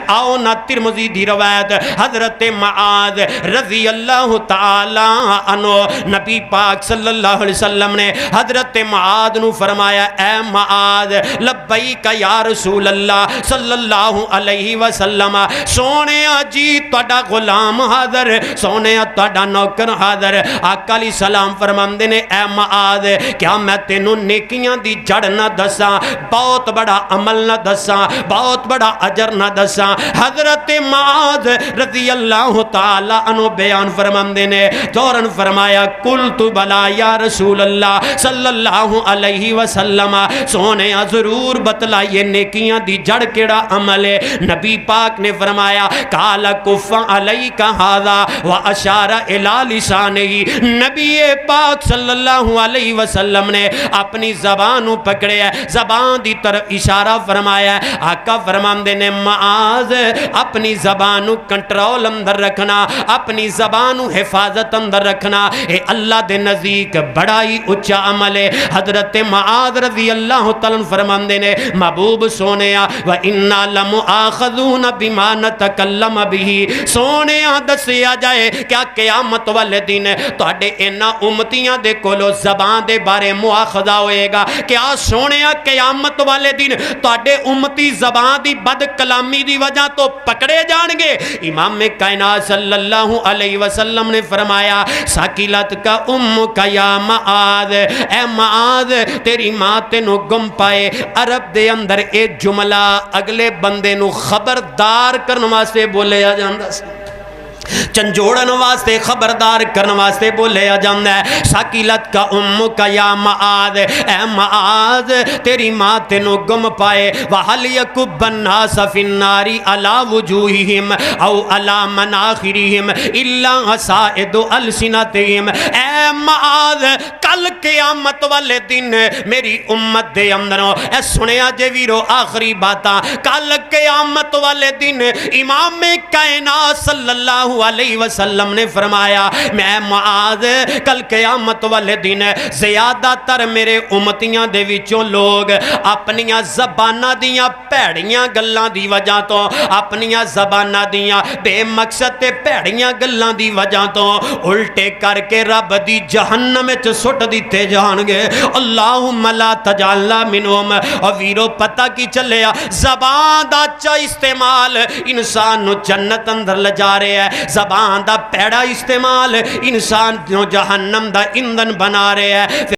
آؤ نا ترمذی دی روایت حضرت معاذ رضی اللہ تعالی عنہ نبی پاک صلی اللہ علیہ وسلم نے حضرت معاذ نو فرمایا اے معاذ لبیک یا رسول اللہ صلی اللہ علیہ وسلم سونے جی تہاڈا غلام حاضر سونے تہاڈا نوکر حاضر آقا علیہ السلام فرماندے نے اے معاذ کیا میں تینوں نیکیاں دی جڑ نہ دساں بہت بڑا عمل نہ دساں بہت بڑا اجر نہ دساں حضرت معاذ رضی اللہ تعالی عنہ بیان فرماندے نے فوراً فرمایا قلت بلا یا رسول اللہ صلی اللہ علیہ وسلم سونے ضرور بتلائیے نیکیاں دی جڑ کیڑا عمل ہے نبی پاک نے فرمایا قال کف علیک ھذا واشار الی لسانہ نبی پاک صلی اللہ علیہ وسلم نے اپنی زبان پکڑے زبان دی طرف اشارہ فرمایا آقا فرماندے نے معاذ اپنی زبان کنٹرول اندر رکھنا اپنی زبان حفاظت اندر رکھنا اے اللہ دے نزدیک بڑا ہی اونچا عمل ہے حضرت معاذ رضی اللہ تعالی فرماندے نے محبوب سونیا وَإِنَّا لَمُؤَاخَذُونَ بِمَا نَتَكَلَّمَ بِهِ سونیا دسیا جائے کیا قیامت والے دن تہاڈے انہاں امتیاں دے کولو زبان دے بارے مواخذہ ہوئے گا کیا سونیا قیامت والے دن تہاڈے امتی زبان دی بد کلامی دی وجہ تو پکڑے جان گے امام کائنات صلی اللہ علیہ وسلم نے فرمایا ساکلت کا کا یا معاذ اے معاذ تیری ماں تینو گم پائے عرب دے اندر اے جملہ اگلے بندے نو خبردار کرنے واسطے بولے آ جاندا سی چنجوڑن واسطے خبردار کرنے واسطے بولے آ جاندا ہے ساکلت کا کا یا معاذ اے معاذ تیری ماں تینو گم پائے وَحَلْ يَكُبَّ النَّاسَ فِي النَّارِ عَلَى وُجُوهِهِمْ أَوْ عَلَى مَنَاخِرِهِمْ إِلَّا حَصَائِدُ أَلْسِنَتِهِمْ اے معاذ کل قیامت والے دن میری امت دے اندروں اے سنیا جے ویرو آخری باتاں کل قیامت والے دن امام کائنات صلی اللہ علیہ وسلم نے فرمایا میں معاذ کل قیامت والے دن زیادہ تر میرے امتیاں دے وچوں لوگ اپنیاں زباناں دیاں پیڑیاں گلاں دی وجہ تو اپنیاں زباناں دیاں بے مقصد تے پیڑیاں گلاں دی وجہ تو الٹے کر کے رب دی جہنم وچ سٹ دتے جان گے اللہم لا تجعلنا منہم اور ویرو پتہ کی چلیا زبان دا اچھا استعمال انسان نو جنت اندر لجا رہے ہے زبان دا پیڑا استعمال انسان جو جہنم دا ایندھن بنا رہے ہیں